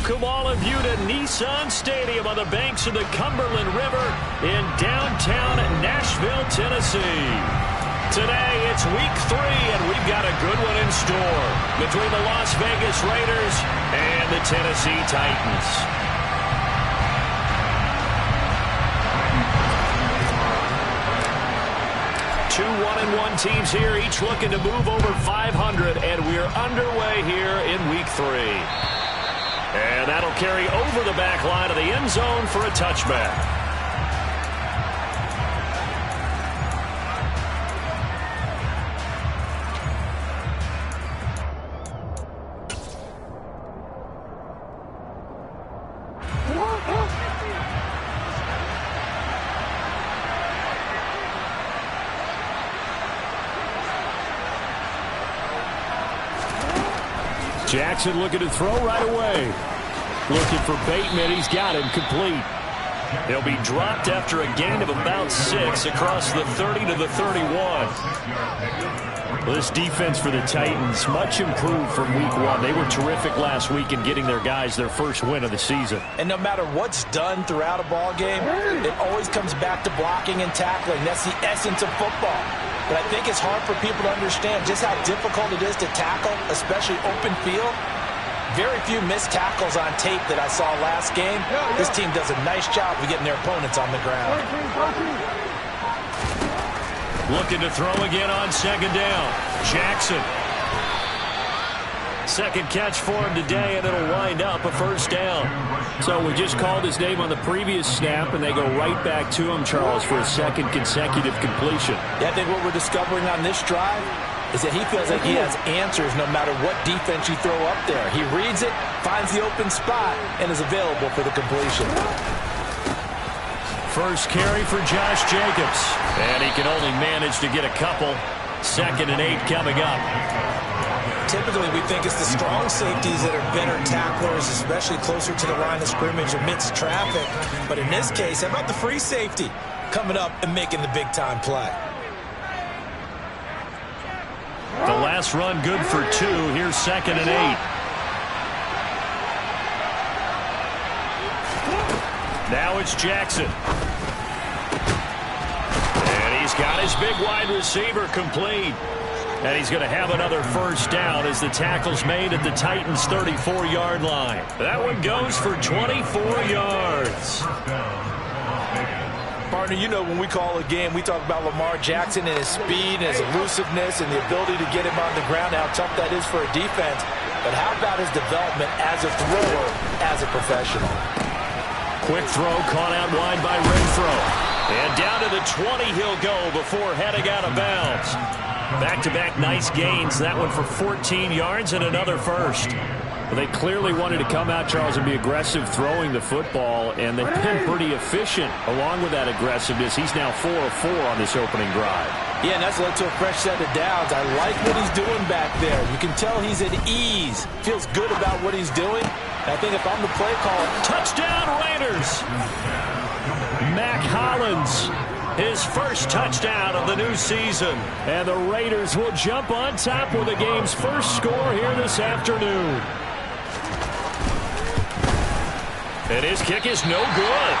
Welcome all of you to Nissan Stadium on the banks of the Cumberland River in downtown Nashville, Tennessee. Today, it's week 3, and we've got a good one in store between the Las Vegas Raiders and the Tennessee Titans. Two 1-1 teams here, each looking to move over 500, and we're underway here in week 3. And that'll carry over the back line of the end zone for a touchback. Jackson looking to throw right away. Looking for Bateman. He's got him complete. He'll be dropped after a gain of about 6 across the 30 to the 31. Well, this defense for the Titans, much improved from week 1. They were terrific last week in getting their guys their first win of the season. And no matter what's done throughout a ball game, it always comes back to blocking and tackling. That's the essence of football. But I think it's hard for people to understand just how difficult it is to tackle, especially open field. Very few missed tackles on tape that I saw last game. This team does a nice job of getting their opponents on the ground. Looking to throw again on second down. Jackson. Second catch for him today, and it'll wind up a first down. So we just called his name on the previous snap, and they go right back to him, Charles, for a second consecutive completion. Yeah, I think what we're discovering on this drive is that he feels like he has answers no matter what defense you throw up there. He reads it, finds the open spot, and is available for the completion. First carry for Josh Jacobs, and he can only manage to get a couple. 2nd and 8 coming up. Typically, we think it's the strong safeties that are better tacklers, especially closer to the line of scrimmage amidst traffic. But in this case, how about the free safety coming up and making the big-time play? The last run good for 2. Here's 2nd and 8. Now it's Jackson. And he's got his big wide receiver complete. And he's going to have another first down as the tackle's made at the Titans' 34-yard line. That one goes for 24 yards. Partner, you know when we call a game, we talk about Lamar Jackson and his speed and his elusiveness and the ability to get him on the ground, how tough that is for a defense. But how about his development as a thrower, as a professional? Quick throw caught out wide by Renfro. And down to the 20 he'll go before heading out of bounds. Back-to-back nice gains. That one for 14 yards and another first. Well, they clearly wanted to come out, Charles, and be aggressive throwing the football, and they've been pretty efficient along with that aggressiveness. He's now 4 of 4 on this opening drive. Yeah, and that's led to a fresh set of downs. I like what he's doing back there. You can tell he's at ease. Feels good about what he's doing. I think if I'm the play caller, touchdown Raiders! Mac Hollins, his first touchdown of the new season. And the Raiders will jump on top with the game's first score here this afternoon. And his kick is no good.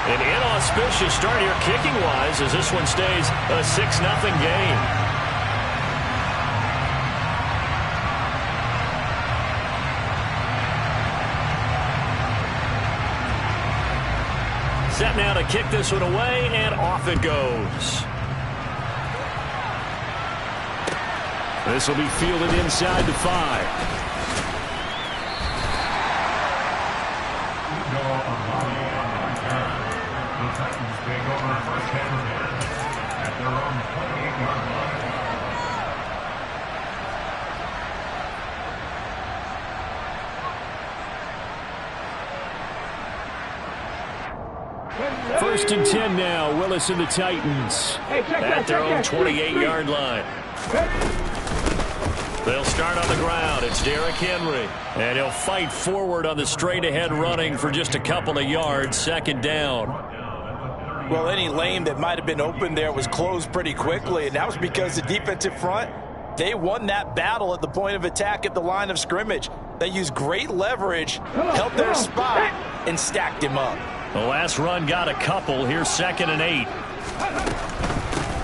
An inauspicious start here kicking-wise as this one stays a 6-0 game. Set now to kick this one away, and off it goes. This will be fielded inside the 5. First and 10 now. Willis and the Titans at their own 28-yard line. They'll start on the ground. It's Derrick Henry. And he'll fight forward on the straight-ahead running for just a couple of yards. 2nd down. Well, any lane that might have been open there was closed pretty quickly, and that was because the defensive front, they won that battle at the point of attack at the line of scrimmage. They used great leverage, held their spot, and stacked him up. The last run got a couple. Here's 2nd and 8.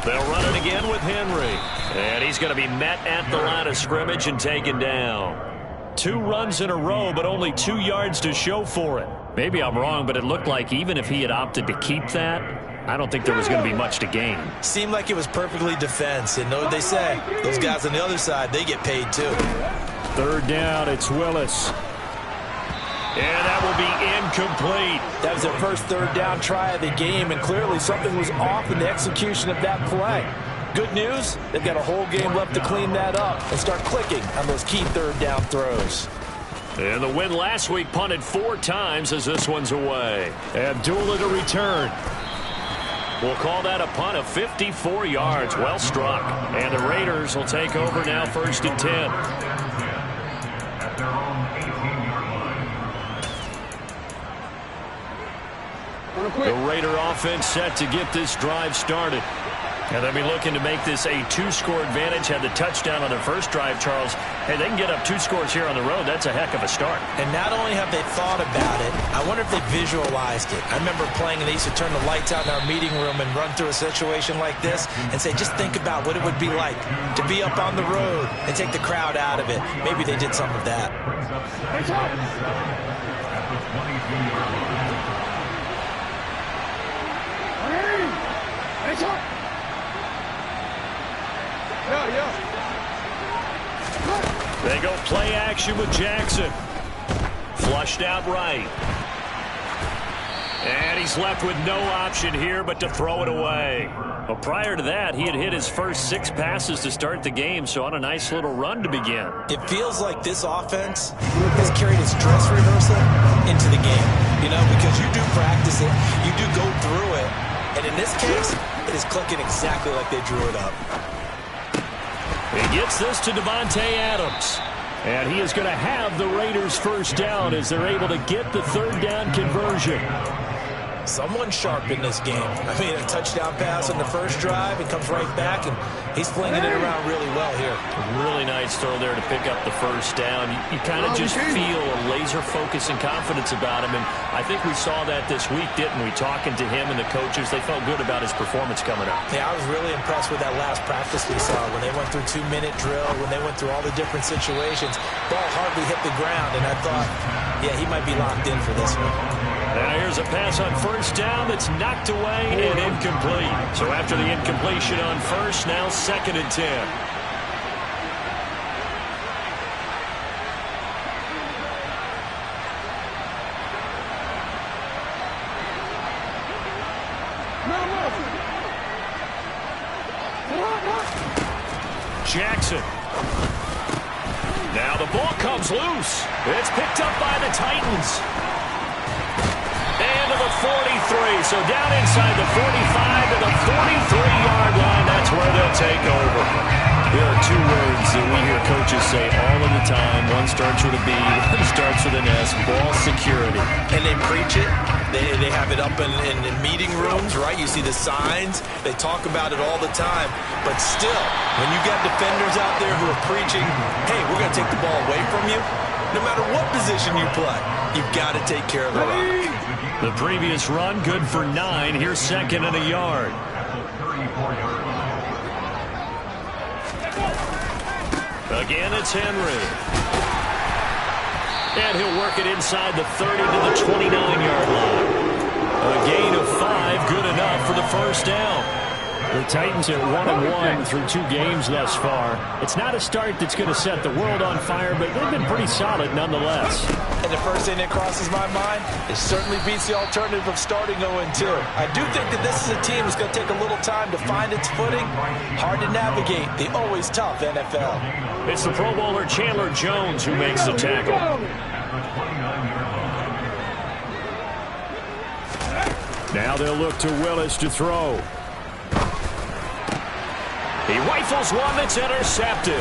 They'll run it again with Henry. And he's going to be met at the line of scrimmage and taken down. 2 runs in a row, but only 2 yards to show for it. Maybe I'm wrong, but it looked like even if he had opted to keep that, I don't think there was going to be much to gain. Seemed like it was perfectly defense. And know what they say? Those guys on the other side, they get paid too. 3rd down, it's Willis. And that will be incomplete. That was their first 3rd down try of the game, and clearly something was off in the execution of that play. Good news, they've got a whole game left to clean that up and start clicking on those key 3rd down throws. And the win last week punted 4 times as this one's away. Abdullah to return. We'll call that a punt of 54 yards. Well struck. And the Raiders will take over now, 1st and 10. The Raider offense set to get this drive started. And they'll be looking to make this a 2-score advantage. Had the touchdown on their first drive, Charles. Hey, they can get up 2 scores here on the road. That's a heck of a start. And not only have they thought about it, I wonder if they visualized it. I remember playing, and they used to turn the lights out in our meeting room and run through a situation like this and say, just think about what it would be like to be up on the road and take the crowd out of it. Maybe they did some of that. They go play action with Jackson. Flushed out right. And he's left with no option here but to throw it away. Well, prior to that, he had hit his first 6 passes to start the game, so on a nice little run to begin. It feels like this offense has carried its dress rehearsal into the game. You know, because you do practice it, you do go through it, and in this case, it is clicking exactly like they drew it up. He gets this to Devontae Adams. And he is going to have the Raiders' first down as they're able to get the 3rd down conversion. Someone sharp in this game. I mean, a touchdown pass on the first drive. It comes right back, and he's flinging it around really well here. Really nice throw there to pick up the first down. You kind of just feel a laser focus and confidence about him, and I think we saw that this week, didn't we? Talking to him and the coaches, they felt good about his performance coming up. Yeah, I was really impressed with that last practice we saw when they went through 2-minute drill, when they went through all the different situations. Ball hardly hit the ground, and I thought, yeah, he might be locked in for this one. Now here's a pass on first down that's knocked away and incomplete. So after the incompletion on first, now 2nd and 10. Jackson. Now the ball comes loose. It's picked up by the Titans. And to the 43. So down inside the 45 to the 43-yard line. That's where they'll take over. There are 2 words that we hear coaches say all of the time. One starts with a B, one starts with an S. Ball security. And they preach it. They have it up in meeting rooms, right? You see the signs. They talk about it all the time. But still, when you got defenders out there who are preaching, hey, we're going to take the ball away from you, no matter what position you play, you've got to take care of the rock. The previous run, good for 9. Here's 2nd and a yard. Again, it's Henry. And he'll work it inside the 30 to the 29-yard line. A gain of 5, good enough for the first down. The Titans are 1-1 through 2 games thus far. It's not a start that's going to set the world on fire, but they've been pretty solid nonetheless. And the first thing that crosses my mind, it certainly beats the alternative of starting 0-2. I do think that this is a team that's going to take a little time to find its footing. Hard to navigate the always tough NFL. It's the Pro Bowler Chandler Jones who makes the tackle. Now they'll look to Willis to throw. He rifles one that's intercepted.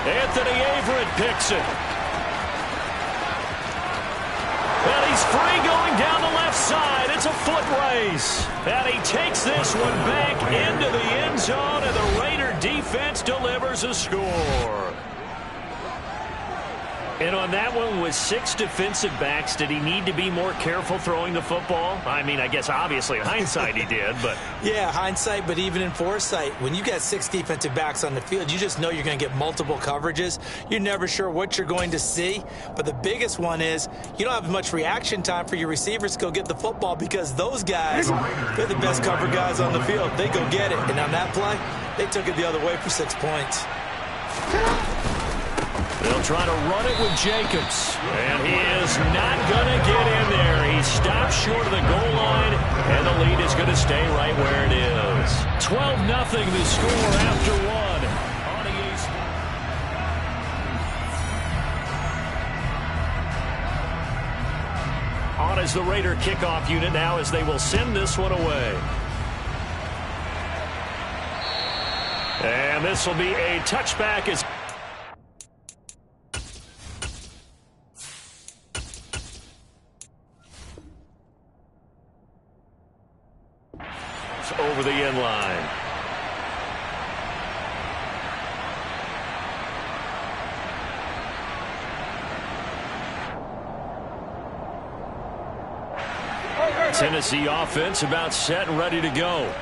Anthony Averett picks it. And he's free going down the left side. It's a foot race. And he takes this one back into the end zone, and the Raider defense delivers a score. And on that one, with 6 defensive backs, did he need to be more careful throwing the football? I mean, I guess obviously in hindsight he did, but... Yeah, hindsight, but even in foresight, when you got 6 defensive backs on the field, you just know you're going to get multiple coverages. You're never sure what you're going to see. But the biggest one is you don't have much reaction time for your receivers to go get the football because those guys, they're the best cover guys on the field. They go get it. And on that play, they took it the other way for 6 points. They'll try to run it with Jacobs. And he is not going to get in there. He stopped short of the goal line, and the lead is going to stay right where it is. 12-0 the score after one. On is the Raider kickoff unit now as they will send this one away. And this will be a touchback as... over the end line. Tennessee offense about set and ready to go.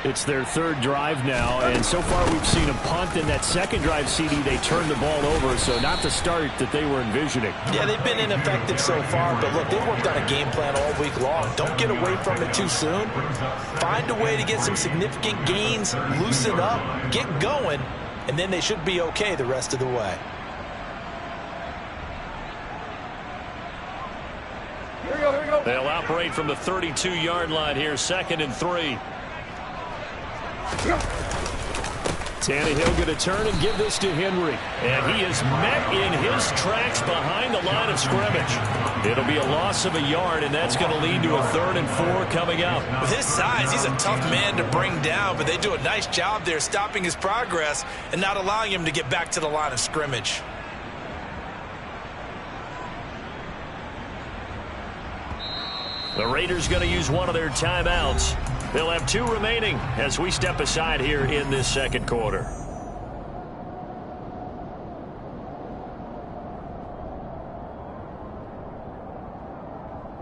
It's their 3rd drive now, and so far we've seen a punt. In that 2nd drive, CD, they turned the ball over, so not the start that they were envisioning. Yeah, they've been ineffective so far, but look, they've worked on a game plan all week long. Don't get away from it too soon. Find a way to get some significant gains, loosen up, get going, and then they should be okay the rest of the way. Here we go. They'll operate from the 32-yard line here, 2nd and 3. Tannehill going to turn and give this to Henry. And he is met in his tracks behind the line of scrimmage. It'll be a loss of a yard, and that's going to lead to a 3rd and 4 coming up. With his size, he's a tough man to bring down, but they do a nice job there stopping his progress and not allowing him to get back to the line of scrimmage. The Raiders going to use one of their timeouts. They'll have 2 remaining as we step aside here in this 2nd quarter.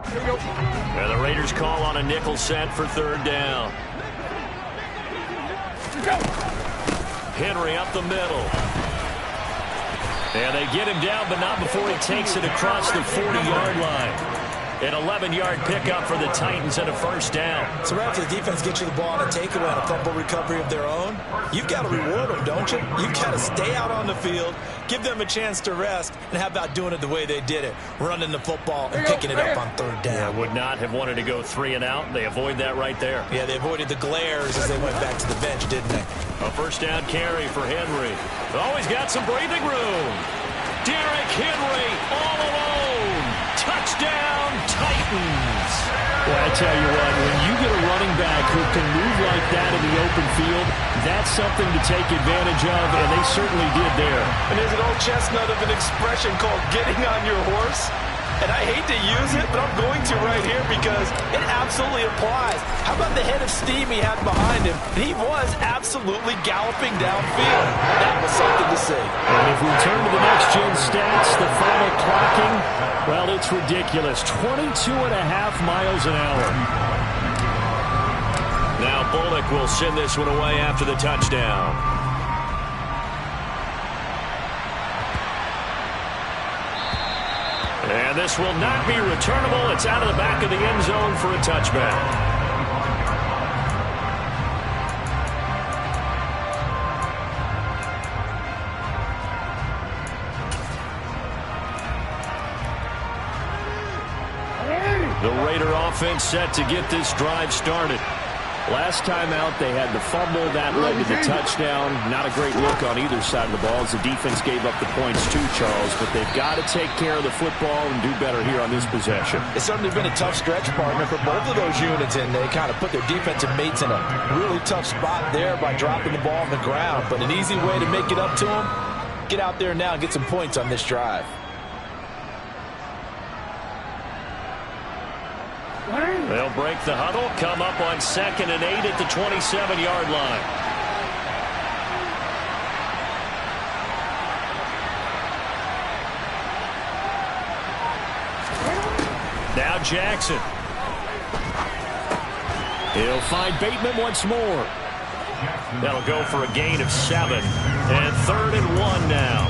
And the Raiders call on a nickel set for 3rd down. Henry up the middle. And they get him down, but not before he takes it across the 40-yard line. An 11-yard pickup for the Titans and a 1st down. So right after the defense gets you the ball on a takeaway and a fumble recovery of their own, you've got to reward them, don't you? You've got to stay out on the field, give them a chance to rest, and how about doing it the way they did it, running the football and picking it up on 3rd down. Yeah, would not have wanted to go 3 and out. They avoid that right there. Yeah, they avoided the glares as they went back to the bench, didn't they? A 1st down carry for Henry. Always got some breathing room. Derrick Henry all alone. Touchdown, Titans. Well, I tell you what, when you get a running back who can move like that in the open field, that's something to take advantage of, and they certainly did there. And there's an old chestnut of an expression called getting on your horse. And I hate to use it, but I'm going to right here because it absolutely applies. How about the head of steam he had behind him? He was absolutely galloping downfield. That was something to see. And if we turn to the next-gen stats, the final clocking, well, it's ridiculous. 22.5 miles an hour. Now Bullock will send this one away after the touchdown. And this will not be returnable. It's out of the back of the end zone for a touchback. The Raider offense set to get this drive started. Last time out, they had the fumble. That led to the touchdown. Not a great look on either side of the ball as the defense gave up the points too, Charles. But they've got to take care of the football and do better here on this possession. It's certainly been a tough stretch, partner, for both of those units, and they kind of put their defensive mates in a really tough spot there by dropping the ball on the ground. But an easy way to make it up to them, get out there now and get some points on this drive. They'll break the huddle, come up on 2nd and 8 at the 27-yard line. Now Jackson. He'll find Bateman once more. That'll go for a gain of 7. And 3rd and 1 now.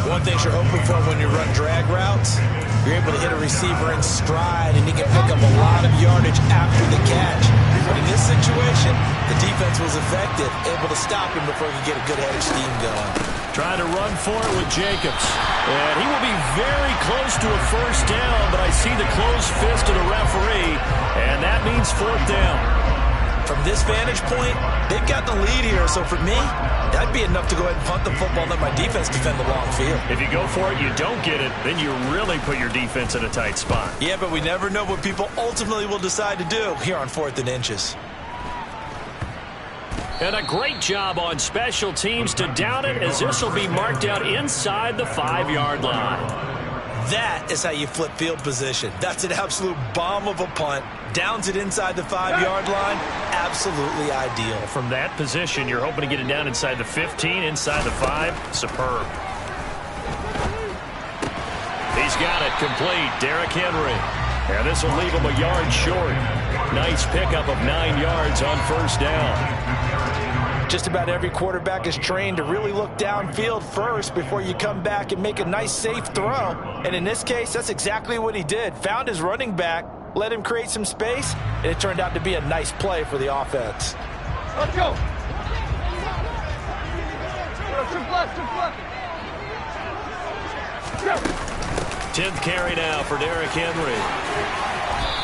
One thing you're hoping for when you run drag routes, you're able to hit a receiver in stride, and he can pick up a lot of yardage after the catch. But in this situation, the defense was effective, able to stop him before he could get a good head of steam going. Trying to run for it with Jacobs. And he will be very close to a first down, but I see the closed fist of the referee, and that means 4th down. From this vantage point, they've got the lead here, so for me, that'd be enough to go ahead and punt the football and let my defense defend the long field. If you go for it, you don't get it, then you really put your defense in a tight spot. Yeah, but we never know what people ultimately will decide to do here on 4th and inches. And a great job on special teams to down it, as this will be marked out inside the 5-yard line. That is how you flip field position. That's an absolute bomb of a punt. Downs it inside the 5-yard line. Absolutely ideal. From that position, you're hoping to get it down inside the 15, inside the 5. Superb. He's got it complete. Derrick Henry. And this will leave him a yard short. Nice pickup of 9 yards on first down. Just about every quarterback is trained to really look downfield first before you come back and make a nice, safe throw. And in this case, that's exactly what he did. Found his running back, let him create some space, and it turned out to be a nice play for the offense. Let's go. Two plus. 10th carry now for Derrick Henry.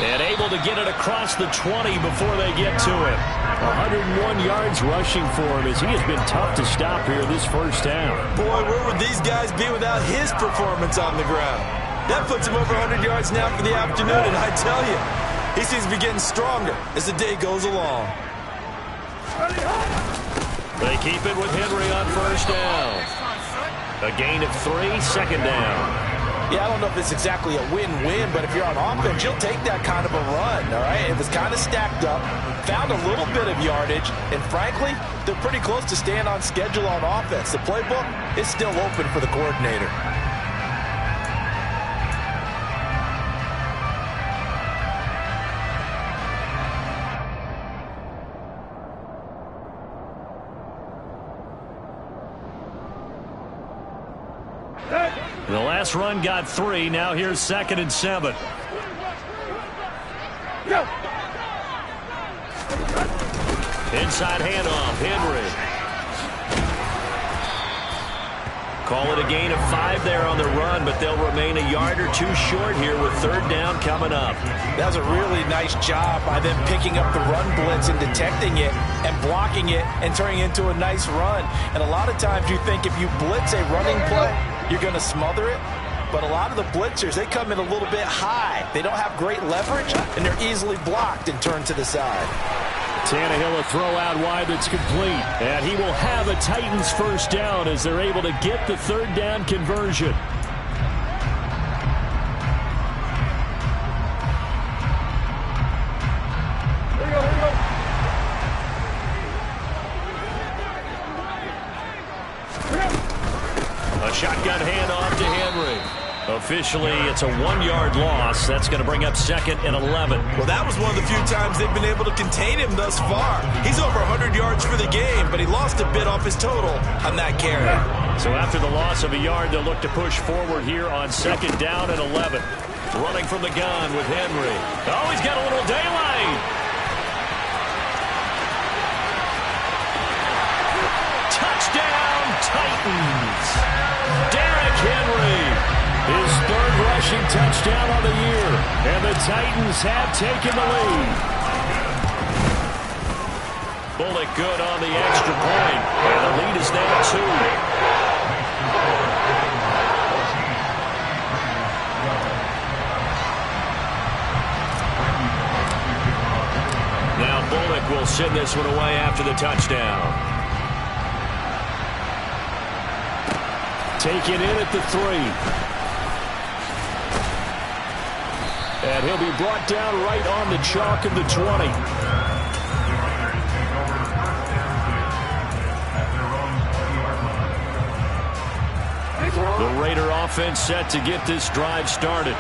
And able to get it across the 20 before they get to it. 101 yards rushing for him, as he has been tough to stop here this first down. Boy, where would these guys be without his performance on the ground? That puts him over 100 yards now for the afternoon, and I tell you, he seems to be getting stronger as the day goes along. They keep it with Henry on first down. A gain of 3, 2nd down. Yeah, I don't know if it's exactly a win-win, but if you're on offense, you'll take that kind of a run, all right? It was kind of stacked up, found a little bit of yardage, and frankly, they're pretty close to staying on schedule on offense. The playbook is still open for the coordinator. The last run got 3. Now here's 2nd and 7. Inside handoff, Henry. Call it a gain of 5 there on the run, but they'll remain a yard or 2 short here with 3rd down coming up. That was a really nice job by them picking up the run blitz and detecting it and blocking it and turning it into a nice run. And a lot of times you think if you blitz a running play, you're going to smother it. But a lot of the blitzers, they come in a little bit high. They don't have great leverage, and they're easily blocked and turned to the side. Tannehill a throw out wide that's complete. And he will have a Titans first down as they're able to get the 3rd down conversion. A shotgun handoff to Henry. Officially, it's a 1-yard loss. That's going to bring up 2nd and 11. Well, that was one of the few times they've been able to contain him thus far. He's over 100 yards for the game, but he lost a bit off his total on that carry. So after the loss of a yard, they'll look to push forward here on 2nd down and 11. Running from the gun with Henry. Oh, he's got a little daylight. Touchdown, Titans. Derrick Henry. His 3rd rushing touchdown on the year. And the Titans have taken the lead. Bullock good on the extra point. And the lead is now 2. Now Bullock will send this one away after the touchdown. Taken in at the 3. And he'll be brought down right on the chalk of the 20. The Raider offense set to get this drive started.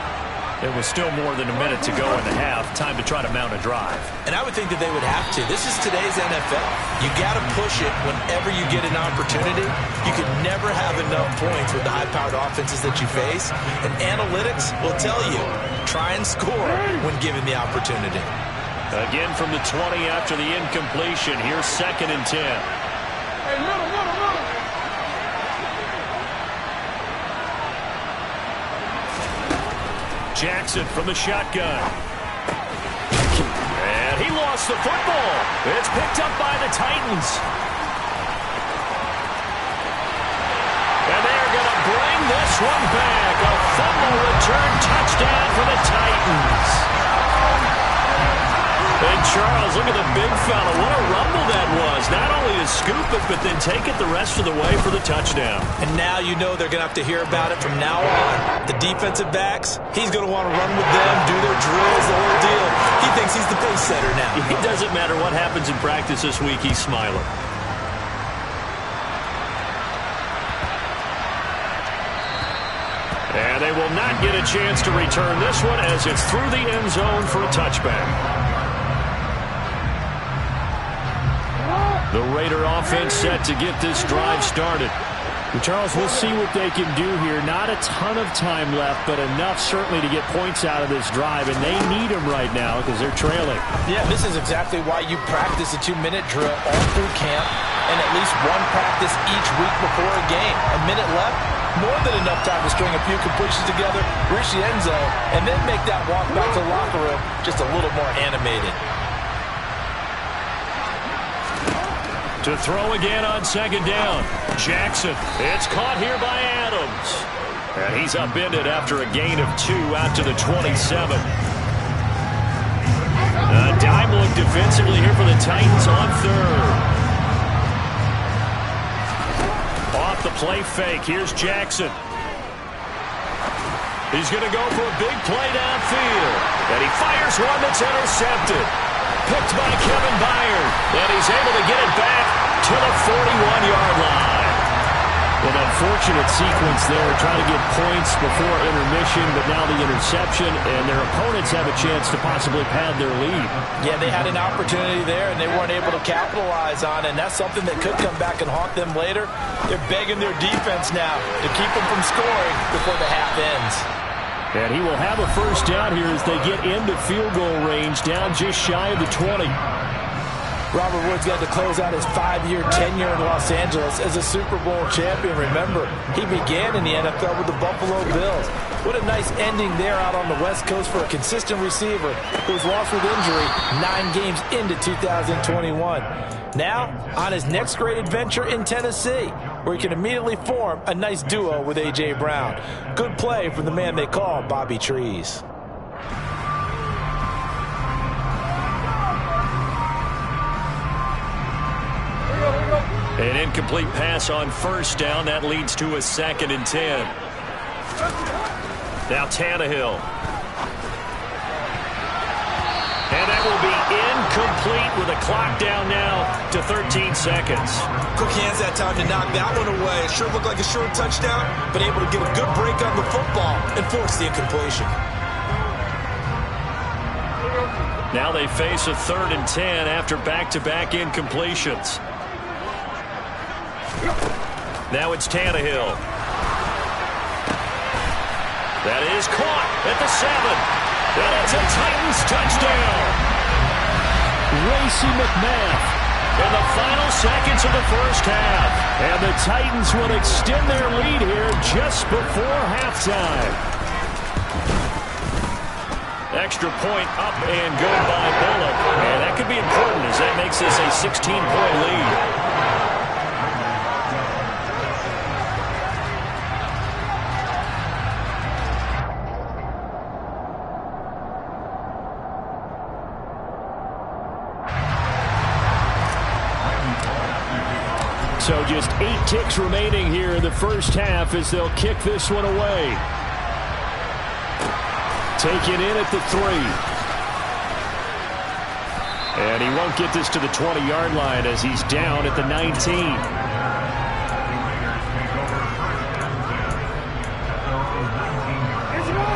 It was still more than a minute to go in the half. Time to try to mount a drive. And I would think that they would have to. This is today's NFL. You got to push it whenever you get an opportunity. You can never have enough points with the high-powered offenses that you face. And analytics will tell you, try and score when given the opportunity. Again from the 20 after the incompletion. Here's 2nd and 10. Hey, little. Jackson from the shotgun. And he lost the football. It's picked up by the Titans. And they're going to bring this one back. A fumble return touchdown for the Titans. And Charles, look at the big fella. What a rumble that was. Not only to scoop it, but then take it the rest of the way for the touchdown. And now you know they're going to have to hear about it from now on. The defensive backs, he's going to want to run with them, do their drills, the whole deal. He thinks he's the pace setter now. It doesn't matter what happens in practice this week, he's smiling. And they will not get a chance to return this one as it's through the end zone for a touchback. The Raider offense set to get this drive started. Well, Charles, we'll see what they can do here. Not a ton of time left, but enough certainly to get points out of this drive, and they need them right now because they're trailing. Yeah, this is exactly why you practice a 2-minute drill all through camp and at least one practice each week before a game. A minute left, more than enough time to string a few completions together, reach the end zone, and then make that walk back to the locker room just a little more animated. To throw again on 2nd down. Jackson. It's caught here by Adams. And he's upended after a gain of 2 out to the 27. A dime look defensively here for the Titans on 3rd. Off the play fake. Here's Jackson. He's going to go for a big play downfield. And he fires one that's intercepted. Picked by Kevin Byard. And he's able to get it back to the 41-yard line. An unfortunate sequence there, trying to get points before intermission, but now the interception, and their opponents have a chance to possibly pad their lead. Yeah, they had an opportunity there, and they weren't able to capitalize on it, and that's something that could come back and haunt them later. They're begging their defense now to keep them from scoring before the half ends. And he will have a first down here as they get into field goal range, down just shy of the 20. Robert Woods got to close out his 5-year tenure in Los Angeles as a Super Bowl champion. Remember, he began in the NFL with the Buffalo Bills. What a nice ending there out on the West Coast for a consistent receiver who was lost with injury 9 games into 2021. Now, on his next great adventure in Tennessee, where he can immediately form a nice duo with A.J. Brown. Good play from the man they call Bobby Trees. An incomplete pass on first down. That leads to a 2nd and 10. Now Tannehill. And that will be incomplete with a clock down now to 13 seconds. Quick hands that time to knock that one away. It sure looked like a short touchdown, but able to get a good break on the football and force the incompletion. Now they face a 3rd and 10 after back-to-back incompletions. Now it's Tannehill. That is caught at the 7. And it's a Titans touchdown. Racey McMath. In the final seconds of the first half. And the Titans will extend their lead here just before halftime. Extra point up and good by Bullock. And that could be important as that makes this a 16-point lead. So just 8 ticks remaining here in the first half as they'll kick this one away. Taken in at the 3. And he won't get this to the 20-yard line as he's down at the 19.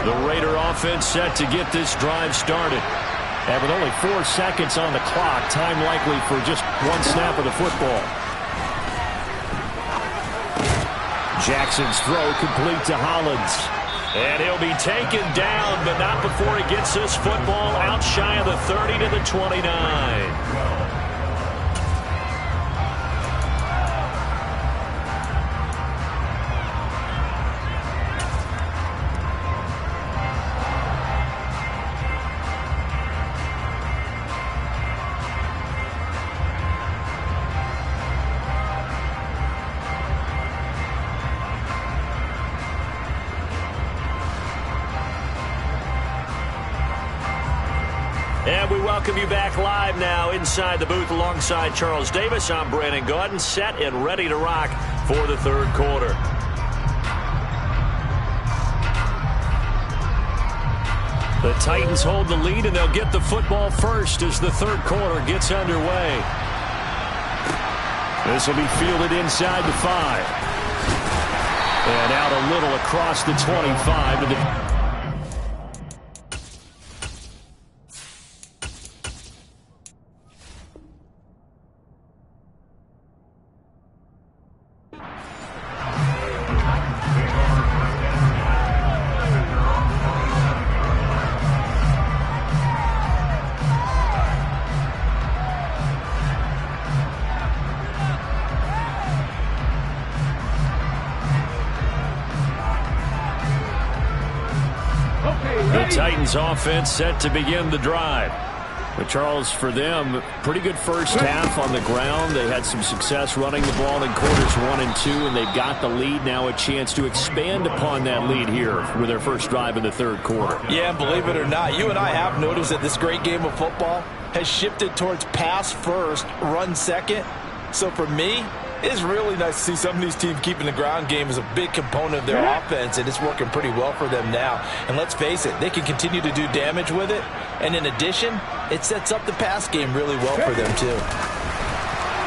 The Raider offense set to get this drive started. And with only 4 seconds on the clock, time likely for just one snap of the football. Jackson's throw complete to Hollins. And he'll be taken down, but not before he gets this football out shy of the 30 to the 29. And we welcome you back live now inside the booth alongside Charles Davis. I'm Brandon Gaudin, set and ready to rock for the third quarter. The Titans hold the lead, and they'll get the football first as the third quarter gets underway. This will be fielded inside the 5. And out a little across the 25 to the... Titans offense set to begin the drive. But Charles, for them, pretty good first half on the ground. They had some success running the ball in quarters 1 and 2, and they've got the lead now, a chance to expand upon that lead here with their first drive in the third quarter. Yeah, and believe it or not, you and I have noticed that this great game of football has shifted towards pass first, run second. So for me, it's really nice to see some of these teams keeping the ground game as a big component of their offense, and it's working pretty well for them now. And let's face it, they can continue to do damage with it. And in addition, it sets up the pass game really well for them, too.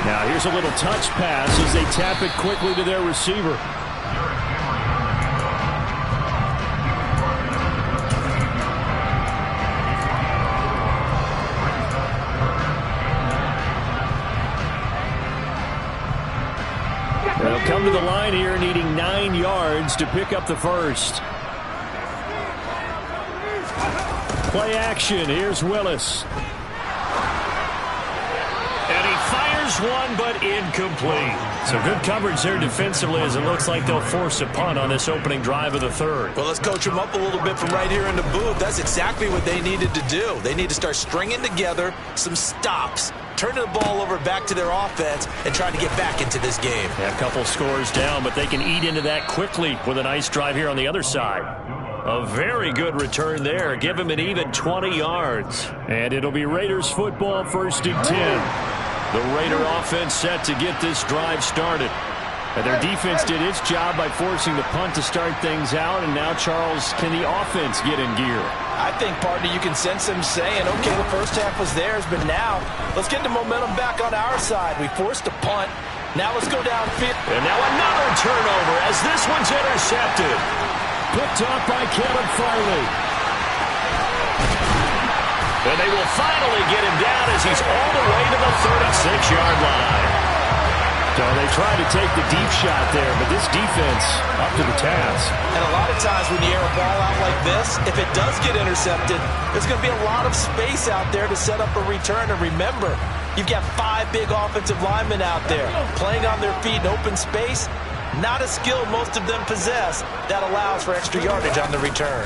Now here's a little touch pass as they tap it quickly to their receiver. They'll come to the line here needing 9 yards to pick up the first. Play action. Here's Willis. And he fires one, but incomplete. So good coverage there defensively as it looks like they'll force a punt on this opening drive of the third. Well, let's coach them up a little bit from right here in the booth. That's exactly what they needed to do. They need to start stringing together some stops, turning the ball over back to their offense, and trying to get back into this game. Yeah, a couple scores down, but they can eat into that quickly with a nice drive here on the other side. A very good return there. Give him an even 20 yards. And it'll be Raiders football, 1st and 10. The Raider offense set to get this drive started. And their defense did its job by forcing the punt to start things out. And now, Charles, can the offense get in gear? I think, partner, you can sense them saying, okay, the first half was theirs, but now let's get the momentum back on our side. We forced a punt. Now let's go downfield. And now another turnover as this one's intercepted. Picked off by Kevin Farley. And they will finally get him down as he's all the way to the 36-yard line. So they tried to take the deep shot there, but this defense up to the task. And a lot of times when you air a ball out like this, if it does get intercepted, there's going to be a lot of space out there to set up a return. And remember, you've got 5 big offensive linemen out there playing on their feet in open space. Not a skill most of them possess that allows for extra yardage on the return.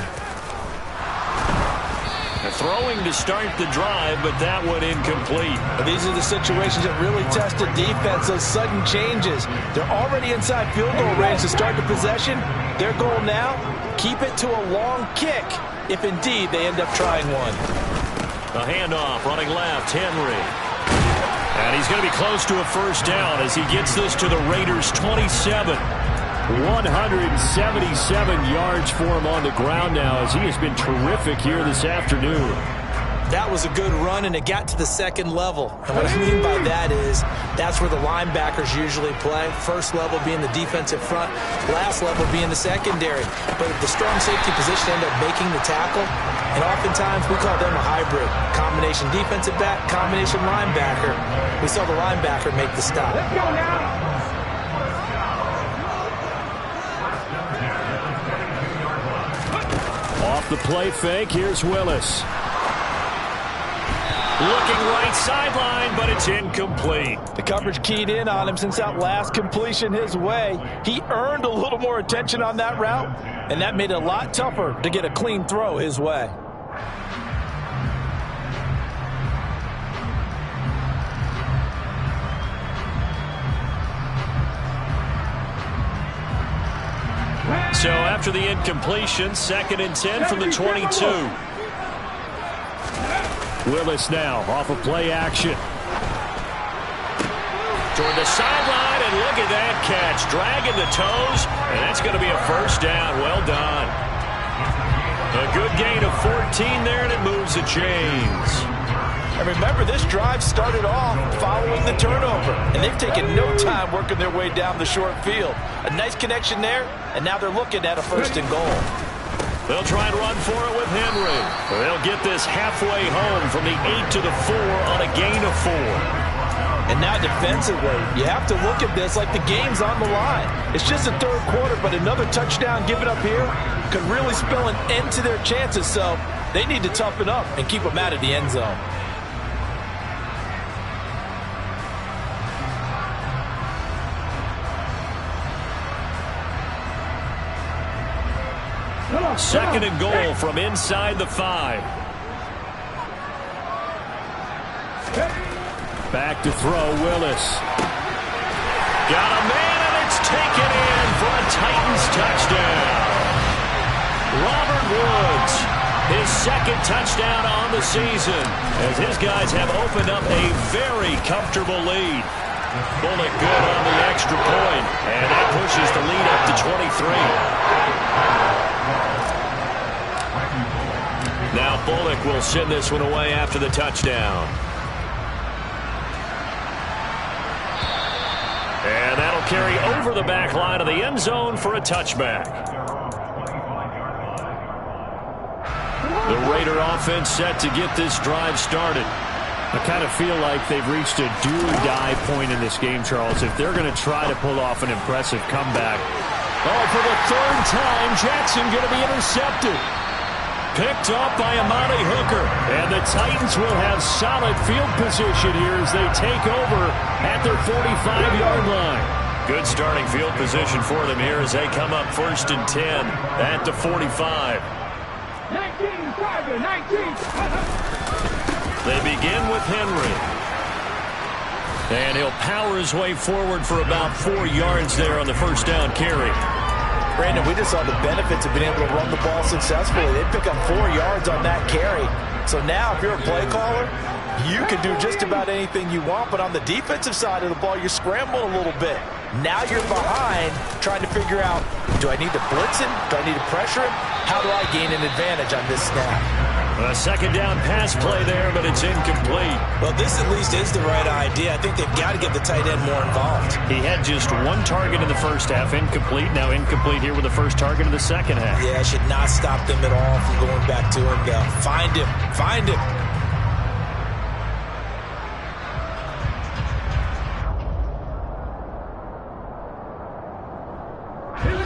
They're throwing to start the drive, but that one incomplete. These are the situations that really test the defense, those sudden changes. They're already inside field goal range to start the possession. Their goal now, keep it to a long kick, if indeed they end up trying one. A handoff, running left, Henry. And he's going to be close to a first down as he gets this to the Raiders' 27. 177 yards for him on the ground now as he has been terrific here this afternoon. That was a good run, and it got to the second level. And what I mean by that is that's where the linebackers usually play. First level being the defensive front, last level being the secondary. But the strong safety position ended up making the tackle, and oftentimes we call them a hybrid. Combination defensive back, combination linebacker. We saw the linebacker make the stop. Let's go now. Off the play fake, here's Willis. Looking right sideline, but it's incomplete. The coverage keyed in on him since that last completion his way. He earned a little more attention on that route, and that made it a lot tougher to get a clean throw his way. So after the incompletion, 2nd and 10 from the 22. Willis now off of play action. Toward the sideline, and look at that catch. Dragging the toes, and that's going to be a first down. Well done. A good gain of 14 there, and it moves the chains. And remember, this drive started off following the turnover, and they've taken no time working their way down the short field. A nice connection there, and now they're looking at a 1st and goal. They'll try and run for it with Henry. They'll get this halfway home from the 8 to the 4 on a gain of 4. And now defensively, you have to look at this like the game's on the line. It's just the 3rd quarter, but another touchdown given up here could really spell an end to their chances. So they need to toughen up and keep them out of the end zone. Second and goal from inside the 5. Back to throw, Willis. Got a man, and it's taken in for a Titans touchdown. Robert Woods, his 2nd touchdown on the season, as his guys have opened up a very comfortable lead. Bullock good on the extra point, and that pushes the lead up to 23. Now Bullock will send this one away after the touchdown. And that'll carry over the back line of the end zone for a touchback. The Raider offense set to get this drive started. I kind of feel like they've reached a do-or-die point in this game, Charles, if they're going to try to pull off an impressive comeback. Oh, for the 3rd time, Jackson going to be intercepted. Picked up by Amani Hooker. And the Titans will have solid field position here as they take over at their 45-yard line. Good starting field position for them here as they come up 1st and 10 at the 45. 19. They begin with Henry. And he'll power his way forward for about 4 yards there on the 1st down carry. Brandon, we just saw the benefits of being able to run the ball successfully. They pick up 4 yards on that carry. So now if you're a play caller, you can do just about anything you want. But on the defensive side of the ball, you're scrambling a little bit. Now you're behind trying to figure out, do I need to blitz him? Do I need to pressure him? How do I gain an advantage on this snap? A 2nd down pass play there, but it's incomplete. Well, this at least is the right idea. I think they've got to get the tight end more involved. He had just 1 target in the 1st half, incomplete. Now incomplete here with the 1st target in the 2nd half. Yeah, should not stop them at all from going back to him, though. Find him. Find him.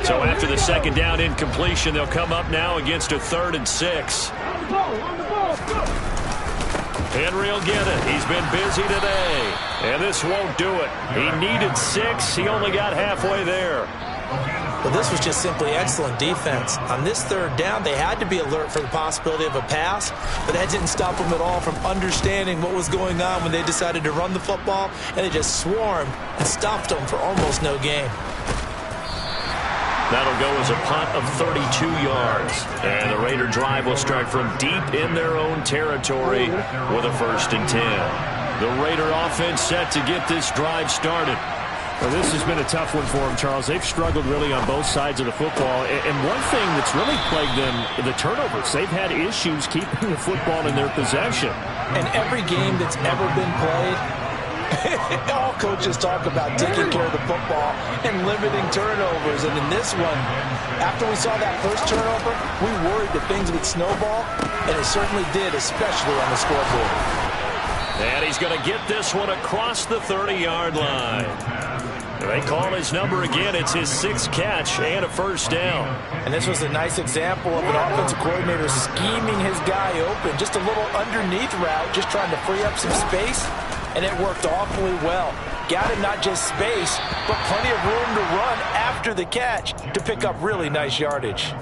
So after the 2nd down incompletion, they'll come up now against a 3rd and 6. Henry will get it. He's been busy today. And this won't do it. He needed 6. He only got halfway there. Well, this was just simply excellent defense. On this 3rd down, they had to be alert for the possibility of a pass, but that didn't stop them at all from understanding what was going on when they decided to run the football, and they just swarmed and stopped them for almost no gain. That'll go as a punt of 32 yards. And the Raider drive will start from deep in their own territory with a 1st and 10. The Raider offense set to get this drive started. Well, this has been a tough one for them, Charles. They've struggled really on both sides of the football. And one thing that's really plagued them, the turnovers. They've had issues keeping the football in their possession. And every game that's ever been played, all coaches talk about taking care of the football and limiting turnovers. And in this one, after we saw that first turnover, we worried that things would snowball, and it certainly did, especially on the scoreboard. And he's going to get this one across the 30-yard line. They call his number again. It's his 6th catch and a first down. And this was a nice example of an offensive coordinator scheming his guy open. Just a little underneath route, just trying to free up some space. And it worked awfully well. Got him not just space, but plenty of room to run after the catch to pick up really nice yardage.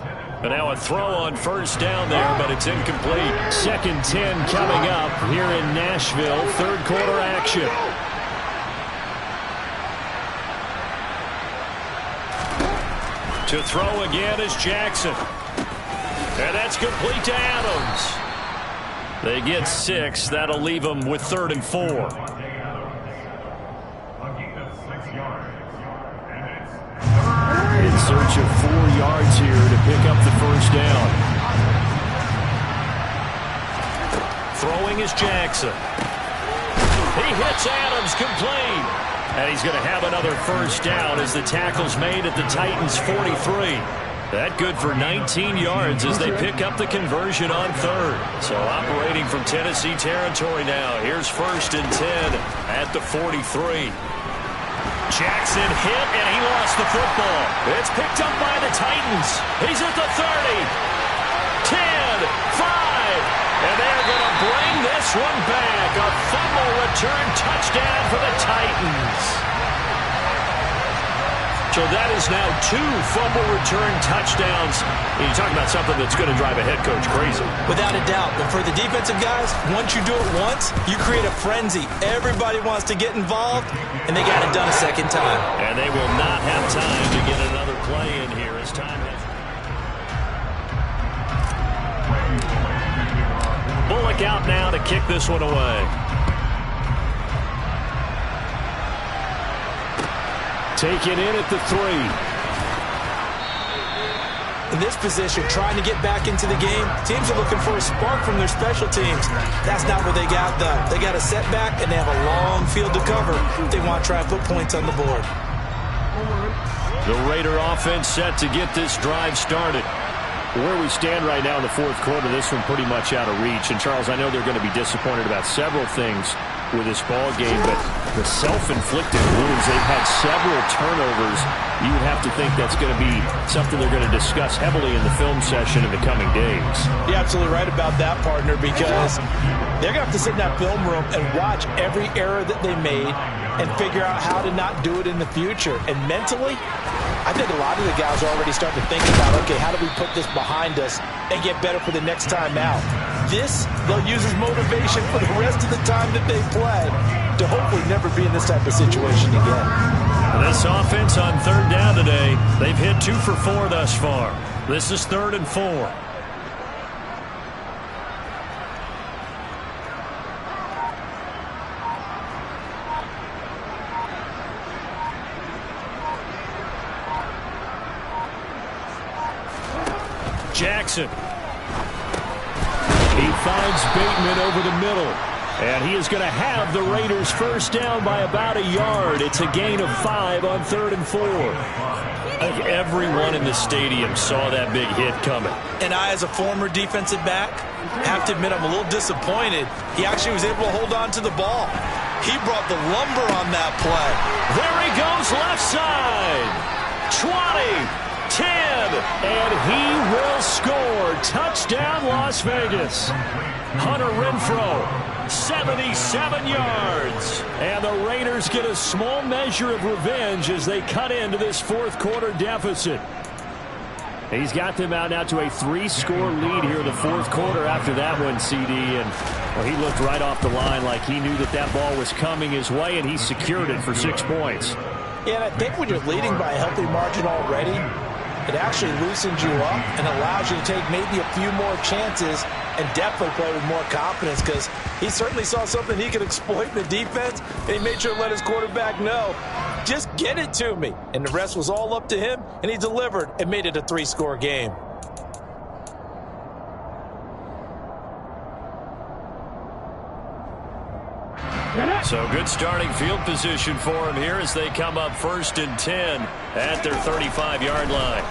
And now a throw on first down there, but it's incomplete. 2nd and 10 coming up here in Nashville. 3rd quarter action. To throw again is Jackson. And that's complete to Adams. They get 6. That'll leave them with 3rd and 4. In search of 4 yards here to pick up the first down. Throwing is Jackson. He hits Adams complete. And he's going to have another first down as the tackle's made at the Titans' 43. That good for 19 yards as they pick up the conversion on 3rd. So operating from Tennessee territory now. Here's 1st and 10 at the 43. Jackson hit, and he lost the football. It's picked up by the Titans. He's at the 30. 10, 5. And they're going to bring this one back. A fumble return touchdown for the Titans. So that is now 2 fumble return touchdowns. And you're talking about something that's going to drive a head coach crazy. Without a doubt. But for the defensive guys, once you do it once, you create a frenzy. Everybody wants to get involved, and they got it done a second time. And they will not have time to get another play in here as time has. Bullock out now to kick this one away. Taken in at the 3. In this position, trying to get back into the game, teams are looking for a spark from their special teams. That's not what they got, though. They got a setback, and they have a long field to cover if they want to try and put points on the board. The Raider offense set to get this drive started. Where we stand right now in the 4th quarter, this one pretty much out of reach. And, Charles, I know they're going to be disappointed about several things with this ball game, but the self-inflicted wounds, they've had several turnovers. You would have to think that's going to be something they're going to discuss heavily in the film session in the coming days. You're absolutely right about that, partner, because they're going to have to sit in that film room and watch every error that they made and figure out how to not do it in the future. And mentally, I think a lot of the guys are already starting to think about, okay, how do we put this behind us and get better for the next time out? This, they'll use as motivation for the rest of the time that they play to hopefully never be in this type of situation again. This offense on 3rd down today, they've hit 2 for 4 thus far. This is 3rd and 4. Jackson. He finds Bateman over the middle. And he is going to have the Raiders first down by about a yard. It's a gain of 5 on 3rd and 4. I think everyone in the stadium saw that big hit coming. And I, as a former defensive back, have to admit I'm a little disappointed. He actually was able to hold on to the ball. He brought the lumber on that play. There he goes left side. 20. 10, and he will score. Touchdown, Las Vegas. Hunter Renfrow, 77 yards. And the Raiders get a small measure of revenge as they cut into this 4th quarter deficit. He's got them out now to a 3-score lead here in the 4th quarter after that one, CD. And well, he looked right off the line like he knew that that ball was coming his way, and he secured it for 6 points. Yeah, and I think when you're leading by a healthy margin already, it actually loosens you up and allows you to take maybe a few more chances and definitely play with more confidence, because he certainly saw something he could exploit in the defense, and he made sure to let his quarterback know Just get it to me. And the rest was all up to him, and he delivered and made it a 3-score game. So good starting field position for him here as they come up 1st and 10 at their 35-yard line.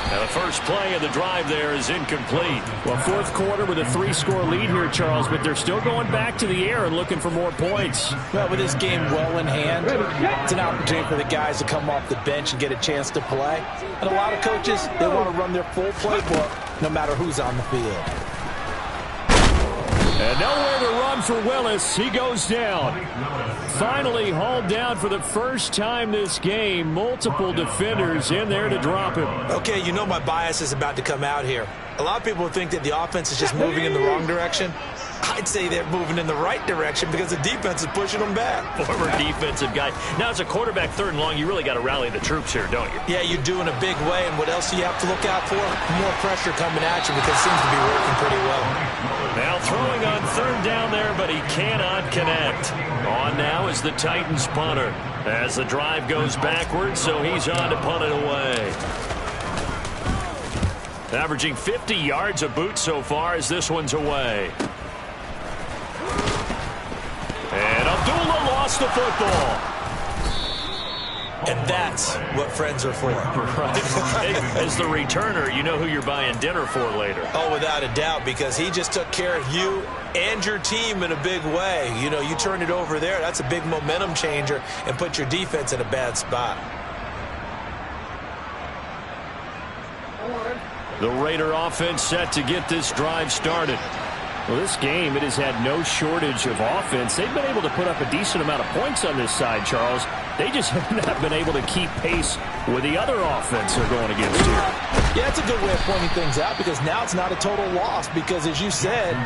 Now the first play of the drive there is incomplete. Well, 4th quarter with a 3-score lead here, Charles, but they're still going back to the air and looking for more points. Well, with this game well in hand, it's an opportunity for the guys to come off the bench and get a chance to play. And a lot of coaches, they want to run their full playbook no matter who's on the field. And nowhere to run for Willis. He goes down. Finally hauled down for the first time this game. Multiple defenders in there to drop him. Okay, you know my bias is about to come out here. A lot of people think that the offense is just moving in the wrong direction. I'd say they're moving in the right direction because the defense is pushing them back. Former defensive guy. Now, as a quarterback 3rd and long, you really got to rally the troops here, don't you? Yeah, you do in a big way. And what else do you have to look out for? More pressure coming at you because it seems to be working pretty well. Now throwing on 3rd down there, but he cannot connect. On now is the Titans punter as the drive goes backwards, so he's on to punt it away. Averaging 50 yards a boot so far as this one's away. And Abdullah lost the football. And that's what friends are for. Right. As the returner, you know who you're buying dinner for later. Oh, without a doubt, because he just took care of you and your team in a big way. You know, you turn it over there, that's a big momentum changer and put your defense in a bad spot. The Raider offense set to get this drive started. Well, this game, it has had no shortage of offense. They've been able to put up a decent amount of points on this side, Charles. They just have not been able to keep pace with the other offense they're going against here. Yeah, it's a good way of pointing things out because now it's not a total loss because, as you said,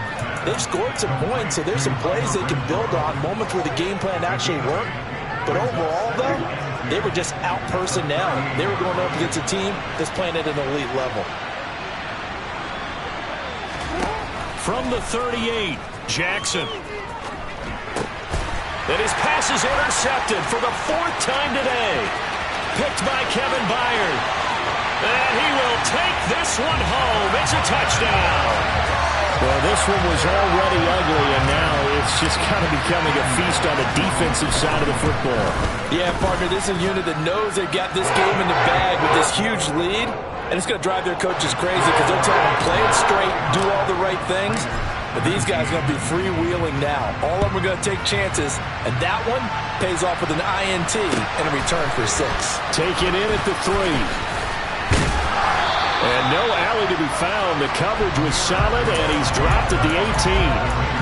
they've scored some points, so there's some plays they can build on, moments where the game plan actually worked. But overall, though, they were just out personnel. They were going up against a team that's playing at an elite level. From the 38, Jackson. And his pass is intercepted for the 4th time today. Picked by Kevin Byard. And he will take this one home. It's a touchdown. Well, this one was already ugly, and now it's just kind of becoming a feast on the defensive side of the football. Yeah, partner, this is a unit that knows they got this game in the bag with this huge lead. And it's going to drive their coaches crazy because they're telling them play it straight, do all the right things. But these guys are going to be freewheeling now. All of them are going to take chances. And that one pays off with an INT and a return for 6. Taken in at the 3. And no alley to be found. The coverage was solid, and he's dropped at the 18.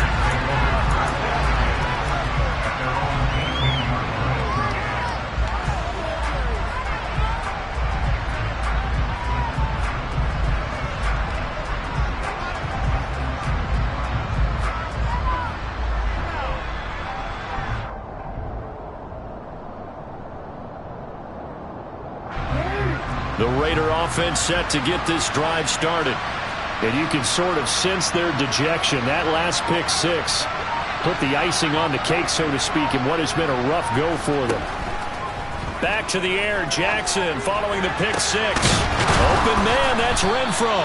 The Raider offense set to get this drive started. And you can sort of sense their dejection. That last pick 6 put the icing on the cake, so to speak, in what has been a rough go for them. Back to the air, Jackson following the pick 6. Open man, that's Renfro.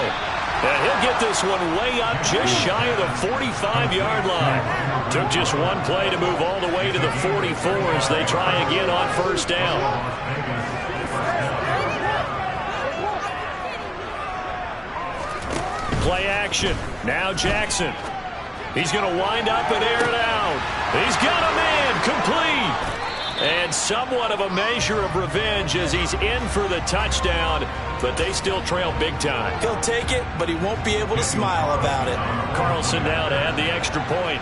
And he'll get this one way up just shy of the 45-yard line. Took just one play to move all the way to the 44 as they try again on 1st down. Play action. Now Jackson. He's going to wind up and air it out. He's got a man complete. And somewhat of a measure of revenge as he's in for the touchdown, but they still trail big time. He'll take it, but he won't be able to smile about it. Carlson now to add the extra point.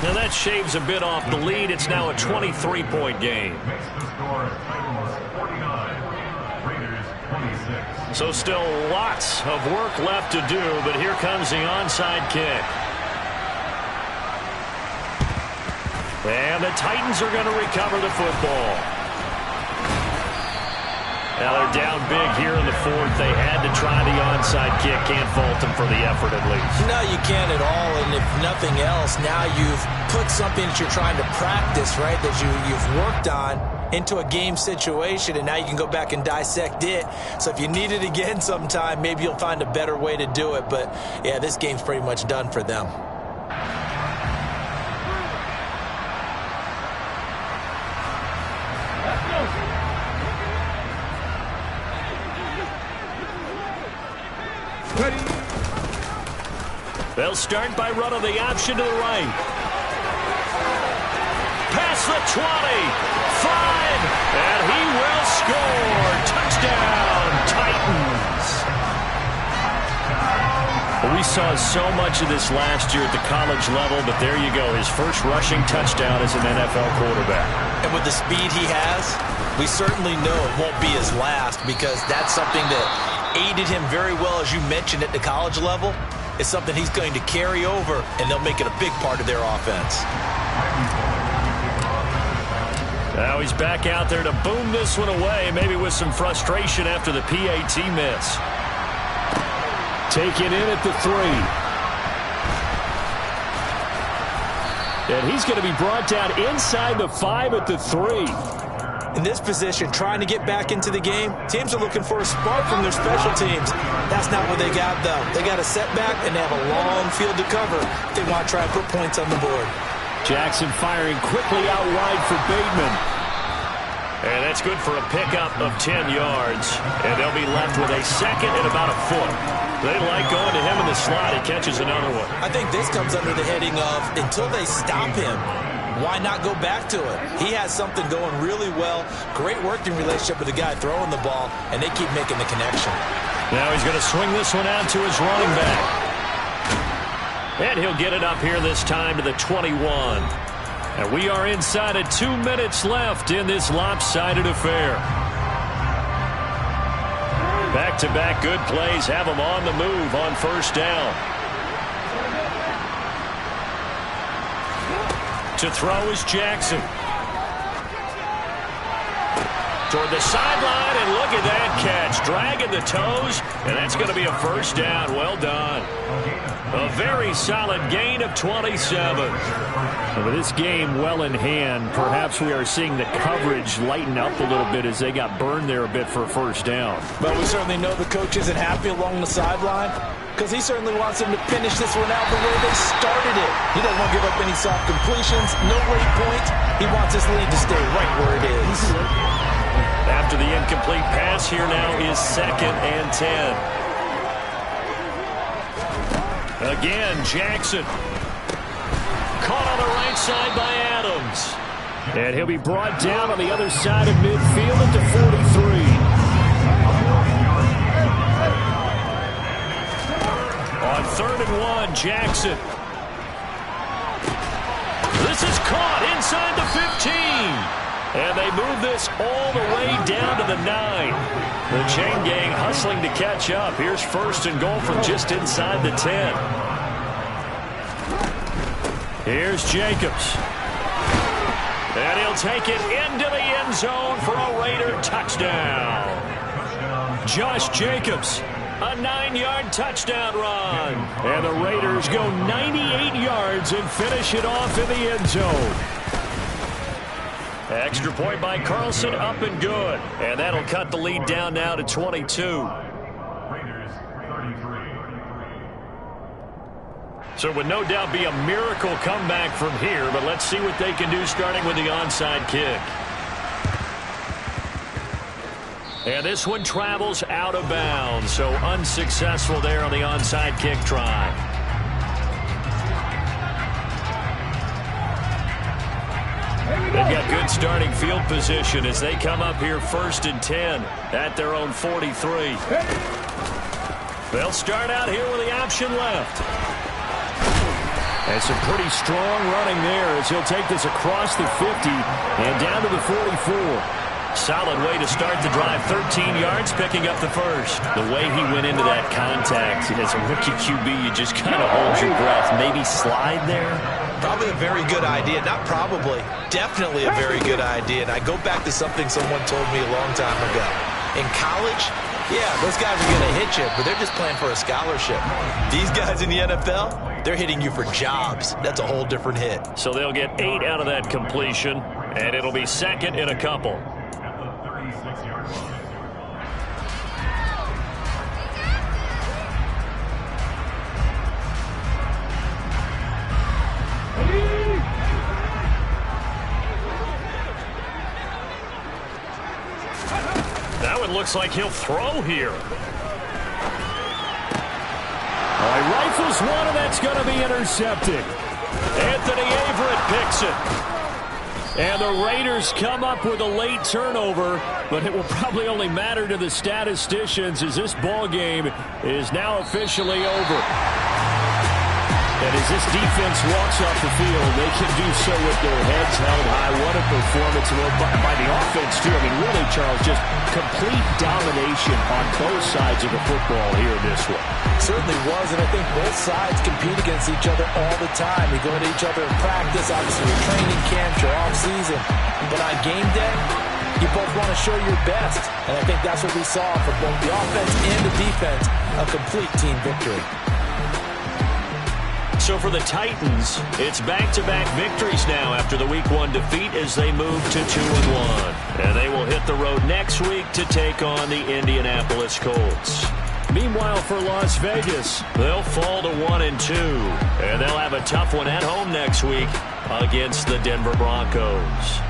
Now that shaves a bit off the lead. It's now a 23-point game. So still lots of work left to do, but here comes the onside kick. And the Titans are going to recover the football. Now they're down big here in the fourth. They had to try the onside kick. Can't fault them for the effort at least. No, you can't at all. And if nothing else, now you've put something that you're trying to practice, right, that you've worked on into a game situation, and now you can go back and dissect it. So if you need it again sometime, maybe you'll find a better way to do it. But, yeah, this game's pretty much done for them. They'll start by running the option to the right. Past the 20, 5, and he will score. Touchdown, Titans. Well, we saw so much of this last year at the college level, but there you go. His first rushing touchdown as an NFL quarterback. And with the speed he has, we certainly know it won't be his last, because that's something that aided him very well, as you mentioned, at the college level. It's something he's going to carry over, and they'll make it a big part of their offense. Now he's back out there to boom this one away, maybe with some frustration after the PAT miss. Taken in at the 3. And he's going to be brought down inside the 5 at the 3. In this position, trying to get back into the game, teams are looking for a spark from their special teams. That's not what they got, though. They got a setback, and they have a long field to cover if they want to try and put points on the board. Jackson firing quickly out wide for Bateman. And that's good for a pickup of 10 yards. And they'll be left with a second and about a foot. They like going to him in the slot. He catches another one. I think this comes under the heading of, until they stop him, why not go back to it? He has something going really well. Great working relationship with the guy throwing the ball, and they keep making the connection. Now he's going to swing this one out to his running back. And he'll get it up here this time to the 21. And we are inside of 2 minutes left in this lopsided affair. Back-to-back good plays have them on the move on first down. To throw is Jackson. Toward the sideline, and look at that catch. Dragging the toes, and that's going to be a first down. Well done. A very solid gain of 27. And with this game well in hand, perhaps we are seeing the coverage lighten up a little bit as they got burned there a bit for a first down. But we certainly know the coach isn't happy along the sideline, because he certainly wants them to finish this one out the way they started it. He doesn't want to give up any soft completions, no late points. He wants this lead to stay right where it is. After the incomplete pass, here now is 2nd and 10. Again, Jackson. Caught on the right side by Adams. And he'll be brought down on the other side of midfield at the 43. On 3rd and 1, Jackson. This is caught inside the 15. And they move this all the way down to the 9. The chain gang hustling to catch up. Here's 1st and goal from just inside the 10. Here's Jacobs. And he'll take it into the end zone for a Raider touchdown. Josh Jacobs, a 9-yard touchdown run. And the Raiders go 98 yards and finish it off in the end zone. Extra point by Carlson, up and good. And that'll cut the lead down now to 22. So it would no doubt be a miracle comeback from here, but let's see what they can do starting with the onside kick. And this one travels out of bounds, so unsuccessful there on the onside kick try. They've got good starting field position as they come up here 1st and 10 at their own 43. They'll start out here with the option left. And some pretty strong running there as he'll take this across the 50 and down to the 44. Solid way to start the drive. 13 yards, picking up the first. The way he went into that contact as a rookie QB, you just kind of hold your breath. Maybe slide there. Probably a very good idea. Not probably. Definitely a very good idea. And I go back to something someone told me a long time ago. In college, yeah, those guys are going to hit you, but they're just playing for a scholarship. These guys in the NFL, they're hitting you for jobs. That's a whole different hit. So they'll get 8 out of that completion, and it'll be second in a couple. That one looks like he'll throw here. All right, rifles one, and that's going to be intercepted. Anthony Averett picks it. And the Raiders come up with a late turnover, but it will probably only matter to the statisticians as this ball game is now officially over. And as this defense walks off the field, they can do so with their heads held high. What a performance by the offense, too. I mean, really, Charles, just complete domination on both sides of the football here in this one. Certainly was, and I think both sides compete against each other all the time. You go into each other in practice, obviously your training camps, your off-season. But on game day, you both want to show your best. And I think that's what we saw from both the offense and the defense, a complete team victory. So for the Titans, it's back-to-back victories now after the Week 1 defeat as they move to 2-1. And they will hit the road next week to take on the Indianapolis Colts. Meanwhile, for Las Vegas, they'll fall to 1-2. And they'll have a tough one at home next week against the Denver Broncos.